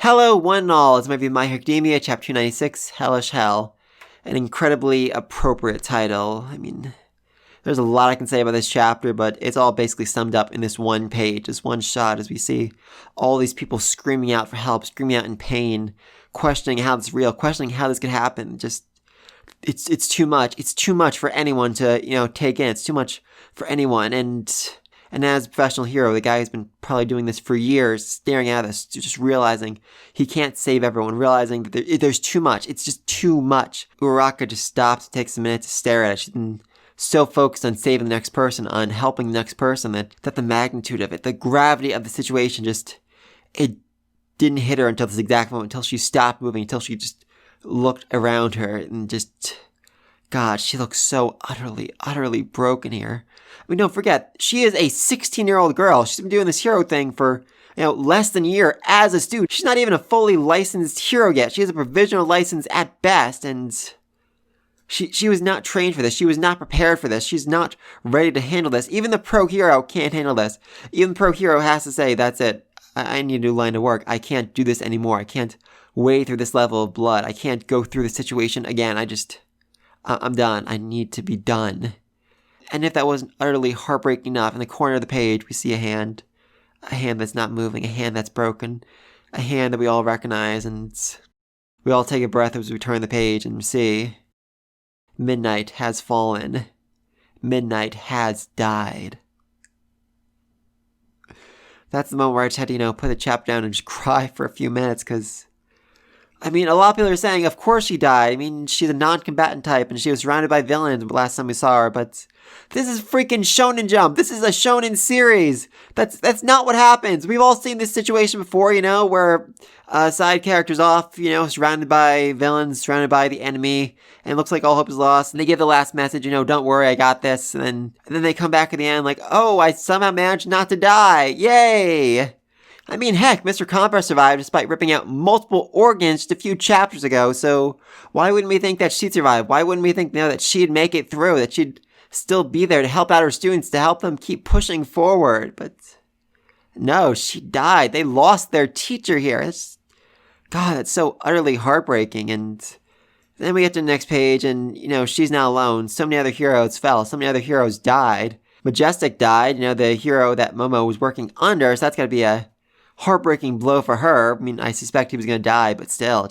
Hello, one and all. It's maybe My Hero Academia, Chapter 296, Hellish Hell. An incredibly appropriate title. I mean, there's a lot I can say about this chapter, but it's all basically summed up in this one page, this one shot, as we see all these people screaming out for help, screaming out in pain, questioning how this is real, questioning how this could happen. Just, it's too much. It's too much for anyone to, take in. It's too much for anyone. And as a professional hero, the guy who's been probably doing this for years, staring at us, just realizing he can't save everyone, realizing that there's too much. It's just too much. Uraraka just stops, takes a minute to stare at it. She's been so focused on saving the next person, on helping the next person, that the magnitude of it, the gravity of the situation it didn't hit her until this exact moment, until she stopped moving, until she just looked around her and just, God, she looks so utterly, utterly broken here. I mean, don't forget, she is a 16-year-old girl. She's been doing this hero thing for, less than a year as a student. She's not even a fully licensed hero yet. She has a provisional license at best, and she was not trained for this. She was not prepared for this. She's not ready to handle this. Even the pro hero can't handle this. Even the pro hero has to say, that's it. I need a new line of work. I can't do this anymore. I can't wade through this level of blood. I can't go through the situation again. I'm done. I need to be done. And if that wasn't utterly heartbreaking enough, in the corner of the page, we see a hand that's not moving, a hand that's broken, a hand that we all recognize, and we all take a breath as we turn the page and see midnight has fallen. Midnight has died. That's the moment where I just had to, put the chapter down and just cry for a few minutes, because a lot of people are saying, of course she died. She's a non-combatant type, and she was surrounded by villains last time we saw her, but this is freaking Shonen Jump. This is a shonen series. That's not what happens. We've all seen this situation before, where side character's off, surrounded by villains, surrounded by the enemy, and it looks like all hope is lost, and they give the last message, don't worry, I got this, and then they come back at the end like, oh, I somehow managed not to die. Yay! Heck, Mr. Compress survived despite ripping out multiple organs just a few chapters ago, so why wouldn't we think that she'd survive? Why wouldn't we think, that she'd make it through, that she'd still be there to help out her students, to help them keep pushing forward? But no, she died. They lost their teacher here. God, that's so utterly heartbreaking. And then we get to the next page, and, she's now alone. So many other heroes fell. So many other heroes died. Majestic died, the hero that Momo was working under, so that's got to be a heartbreaking blow for her. I suspect he was going to die, but still,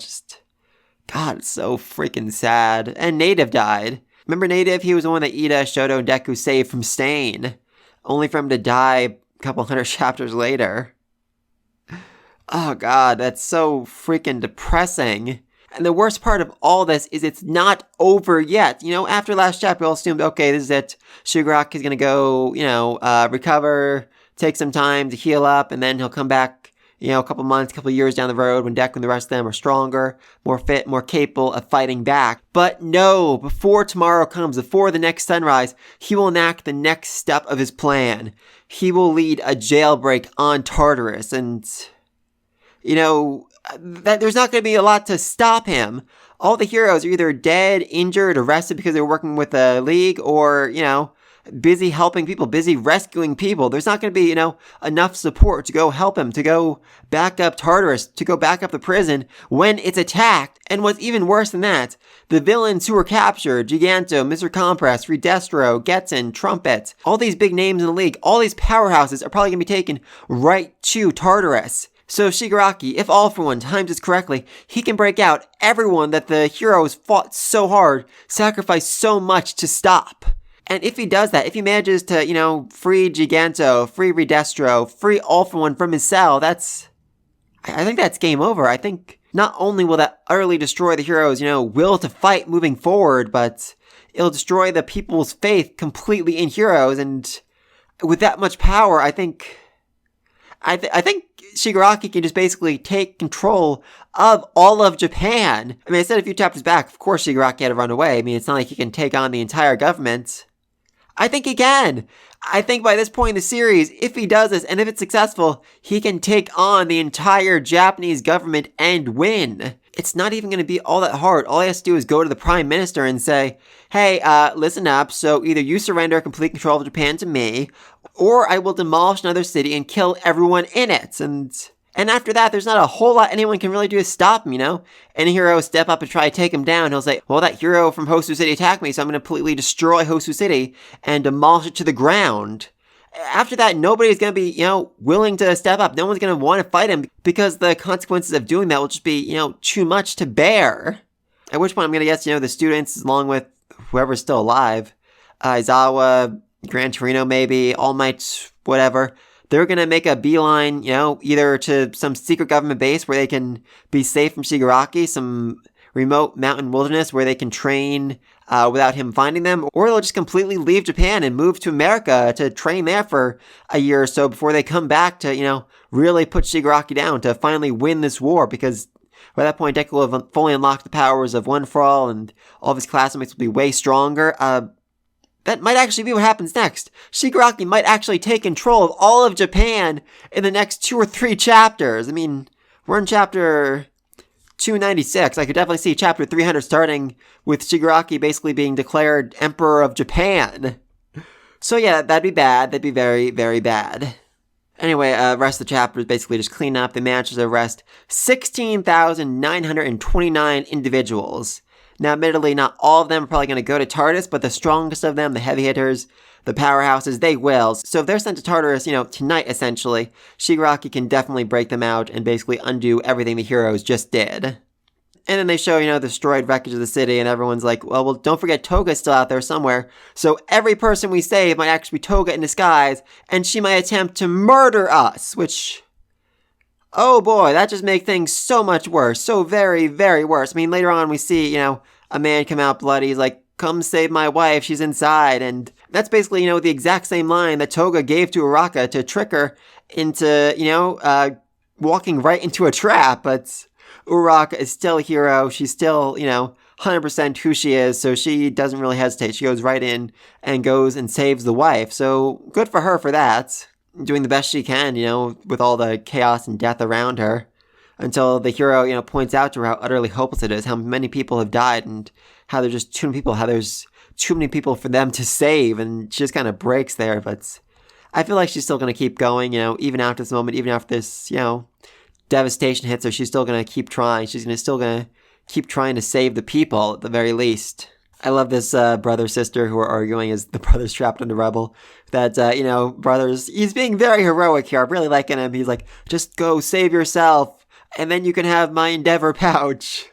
God, it's so freaking sad. And Native died. Remember Native? He was the one that Ida, Shoto, and Deku saved from Stain, only for him to die a couple hundred chapters later. Oh God, that's so freaking depressing. And the worst part of all this is it's not over yet. After last chapter, we all assumed, okay, this is it. Shigaraki is going to go, recover, take some time to heal up, and then he'll come back, a couple months, couple years down the road when Deku and the rest of them are stronger, more fit, more capable of fighting back. But no, before tomorrow comes, before the next sunrise, he will enact the next step of his plan. He will lead a jailbreak on Tartarus, and, that there's not going to be a lot to stop him. All the heroes are either dead, injured, arrested because they're working with the League, or, busy helping people, busy rescuing people. There's not going to be, enough support to go help him, to go back up Tartarus, to go back up the prison when it's attacked. And what's even worse than that, the villains who were captured, Giganto, Mr. Compress, Redestro, Getson, Trumpet, all these big names in the League, all these powerhouses are probably going to be taken right to Tartarus. So Shigaraki, if All For One times this correctly, he can break out everyone that the heroes fought so hard, sacrificed so much to stop. And if he does that, if he manages to, free Giganto, free Redestro, free All For One from his cell, I think that's game over. I think not only will that utterly destroy the heroes, will to fight moving forward, but it'll destroy the people's faith completely in heroes. And with that much power, I think Shigaraki can just basically take control of all of Japan. I said a few chapters back, of course Shigaraki had to run away. It's not like he can take on the entire government. I think he can. I think by this point in the series, if he does this, and if it's successful, he can take on the entire Japanese government and win. It's not even going to be all that hard. All he has to do is go to the Prime Minister and say, hey, listen up, so either you surrender complete control of Japan to me, or I will demolish another city and kill everyone in it. And And after that, there's not a whole lot anyone can really do to stop him, Any hero step up and try to take him down, he'll say, well, that hero from Hosu City attacked me, so I'm going to completely destroy Hosu City and demolish it to the ground. After that, nobody's going to be, willing to step up. No one's going to want to fight him because the consequences of doing that will just be, too much to bear. At which point I'm going to guess, the students, along with whoever's still alive, Aizawa, Gran Torino maybe, All Might, whatever, they're going to make a beeline, either to some secret government base where they can be safe from Shigaraki, some remote mountain wilderness where they can train without him finding them, or they'll just completely leave Japan and move to America to train there for a year or so before they come back to, really put Shigaraki down to finally win this war, because by that point, Deku will have fully unlocked the powers of One for All, and all of his classmates will be way stronger. That might actually be what happens next. Shigaraki might actually take control of all of Japan in the next 2 or 3 chapters. I mean, we're in chapter 296. I could definitely see chapter 300 starting with Shigaraki basically being declared Emperor of Japan. So yeah, that'd be bad. That'd be very, very bad. Anyway, rest of the chapter is basically just clean up. They managed to arrest 16,929 individuals. Now, admittedly, not all of them are probably going to go to Tartarus, but the strongest of them, the heavy hitters, the powerhouses, they will. So if they're sent to Tartarus, tonight, essentially, Shigaraki can definitely break them out and basically undo everything the heroes just did. And then they show, the destroyed wreckage of the city, and everyone's like, well, don't forget Toga's still out there somewhere. So every person we save might actually be Toga in disguise, and she might attempt to murder us, which... oh boy, that just makes things so much worse. So very, very worse. I mean, later on we see, a man come out bloody. He's like, come save my wife, she's inside. And that's basically, the exact same line that Toga gave to Uraka to trick her into, walking right into a trap. But Uraka is still a hero. She's still, 100% who she is. So she doesn't really hesitate. She goes right in and goes and saves the wife. So good for her for that. Doing the best she can, with all the chaos and death around her, until the hero, points out to her how utterly hopeless it is, how many people have died, and how there's just too many people, how there's too many people for them to save, and she just kind of breaks there. But I feel like she's still going to keep going, even after this moment, even after this, devastation hits her, she's still going to keep trying. She's still going to keep trying to save the people, at the very least. I love this brother-sister who are arguing as the brother's trapped in the rubble. That, brothers, he's being very heroic here. I'm really liking him. He's like, just go save yourself, and then you can have my Endeavor pouch.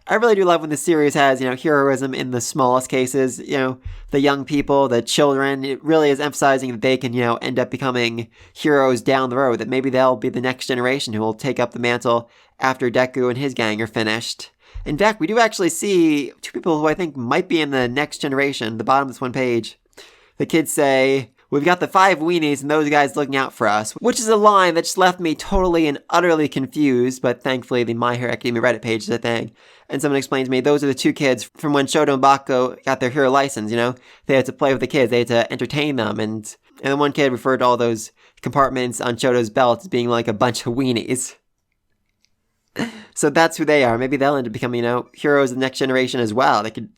I really do love when the series has, heroism in the smallest cases. The young people, the children. It really is emphasizing that they can, end up becoming heroes down the road. That maybe they'll be the next generation who will take up the mantle after Deku and his gang are finished. In fact, we do actually see 2 people who I think might be in the next generation. The bottom of this one page. The kids say, we've got the 5 weenies and those guys looking out for us. Which is a line that just left me totally and utterly confused. But thankfully, the My Hero Academia Reddit page is a thing. And someone explains to me, those are the 2 kids from when Shoto and Bako got their hero license, They had to play with the kids. They had to entertain them. And the one kid referred to all those compartments on Shoto's belt as being like a bunch of weenies. So that's who they are. Maybe they'll end up becoming, heroes of the next generation as well. They could...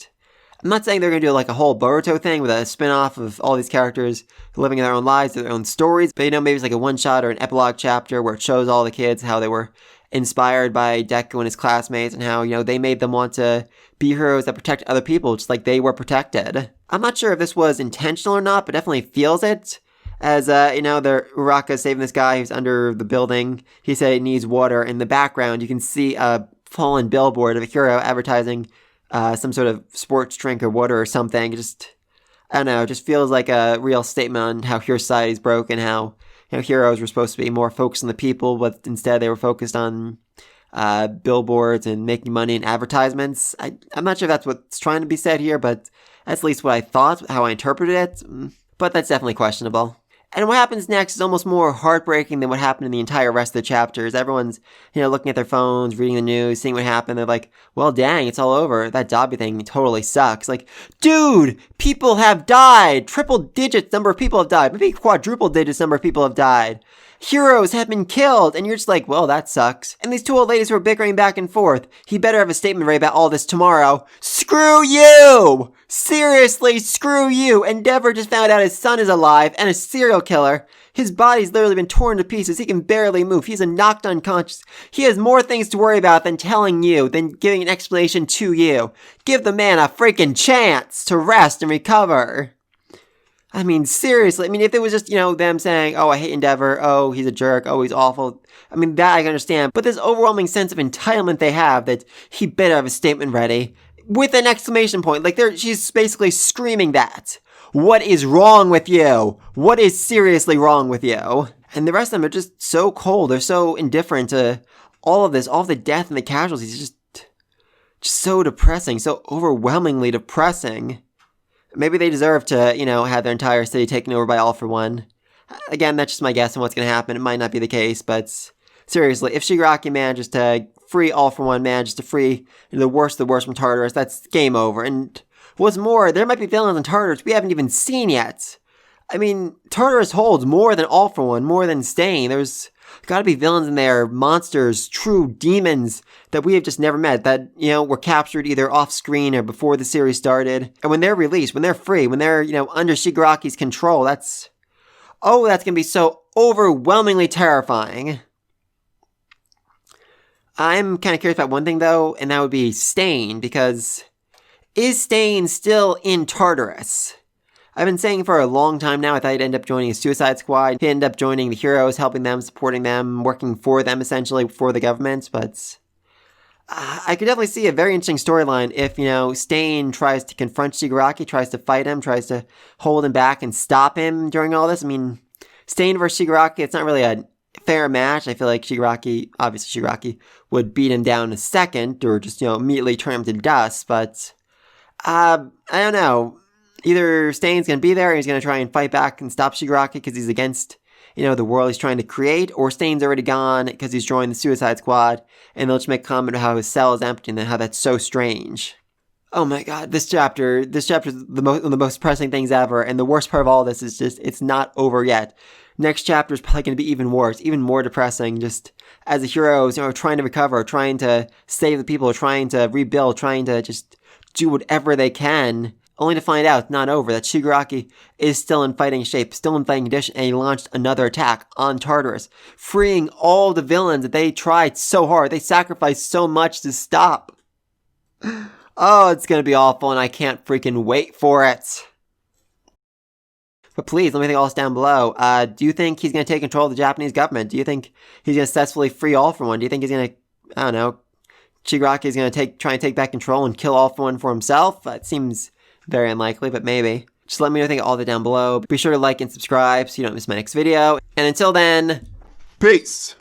I'm not saying they're going to do like a whole Boruto thing with a spin-off of all these characters living their own lives, their own stories. But, maybe it's like a one-shot or an epilogue chapter where it shows all the kids how they were inspired by Deku and his classmates and how, they made them want to be heroes that protect other people just like they were protected. I'm not sure if this was intentional or not, but definitely feels it. As, the Uraka saving this guy who's under the building. He said he needs water. In the background, you can see a fallen billboard of a hero advertising some sort of sports drink or water or something. I don't know, it just feels like a real statement on how hero society's broke and how, heroes were supposed to be more focused on the people, but instead they were focused on billboards and making money and advertisements. I'm not sure if that's what's trying to be said here, but that's at least what I thought, how I interpreted it. But that's definitely questionable. And what happens next is almost more heartbreaking than what happened in the entire rest of the chapters. Everyone's, looking at their phones, reading the news, seeing what happened. They're like, well, dang, it's all over. That Dobby thing totally sucks. Like, dude, people have died. Triple digits number of people have died. Maybe quadruple digits number of people have died. Heroes have been killed. And you're just like, well, that sucks. And these 2 old ladies who are bickering back and forth. He better have a statement ready about all this tomorrow. Screw you! Seriously, screw you! Endeavor just found out his son is alive, and a serial killer. His body's literally been torn to pieces. He can barely move. He's knocked unconscious. He has more things to worry about than telling you, than giving an explanation to you. Give the man a freaking chance to rest and recover. I mean, seriously. I mean, if it was just, them saying, oh, I hate Endeavor. Oh, he's a jerk. Oh, he's awful. I mean, that I can understand. But this overwhelming sense of entitlement they have that he better have a statement ready with an exclamation point. Like, she's basically screaming that. What is wrong with you? What is seriously wrong with you? And the rest of them are just so cold. They're so indifferent to all of this, all of the death and the casualties. It's just so depressing, so overwhelmingly depressing. Maybe they deserve to, have their entire city taken over by All for One. Again, that's just my guess on what's going to happen. It might not be the case, but seriously, if Shigaraki manages to free All for One, manages to free the worst of the worst from Tartarus, that's game over. And what's more, there might be villains in Tartarus we haven't even seen yet. I mean, Tartarus holds more than All for One, more than Stain. There's got to be villains in there, monsters, true demons that we have just never met, that, were captured either off screen or before the series started. And when they're released, when they're free, when they're, under Shigaraki's control, that's going to be so overwhelmingly terrifying. I'm kind of curious about one thing, though, and that would be Stain, because is Stain still in Tartarus? I've been saying for a long time now, I thought he'd end up joining a Suicide Squad. He'd end up joining the heroes, helping them, supporting them, working for them, essentially, for the government. But I could definitely see a very interesting storyline if, Stain tries to confront Shigaraki, tries to fight him, tries to hold him back and stop him during all this. I mean, Stain versus Shigaraki, it's not really a fair match. I feel like obviously Shigaraki, would beat him down in a second, or just, immediately turn him to dust. But I don't know. Either Stain's going to be there and he's going to try and fight back and stop Shigaraki because he's against, the world he's trying to create, or Stain's already gone because he's joined the Suicide Squad, and they'll just make a comment about how his cell is empty and how that's so strange. Oh my god, this chapter is one of the most pressing things ever, and the worst part of all this is just, it's not over yet. Next chapter is probably going to be even worse, even more depressing, just as the heroes, trying to recover, trying to save the people, trying to rebuild, trying to just do whatever they can, only to find out it's not over, that Shigaraki is still in fighting shape, still in fighting condition, and he launched another attack on Tartarus, freeing all the villains that they tried so hard, they sacrificed so much to stop. Oh, it's gonna be awful, and I can't freaking wait for it. But please, let me think all this down below. Do you think he's gonna take control of the Japanese government? Do you think he's gonna successfully free All for One? Do you think he's gonna, I don't know, Shigaraki is gonna try and take back control and kill All for One for himself? It seems very unlikely, but maybe. Just let me know all that down below. Be sure to like and subscribe so you don't miss my next video. And until then, peace!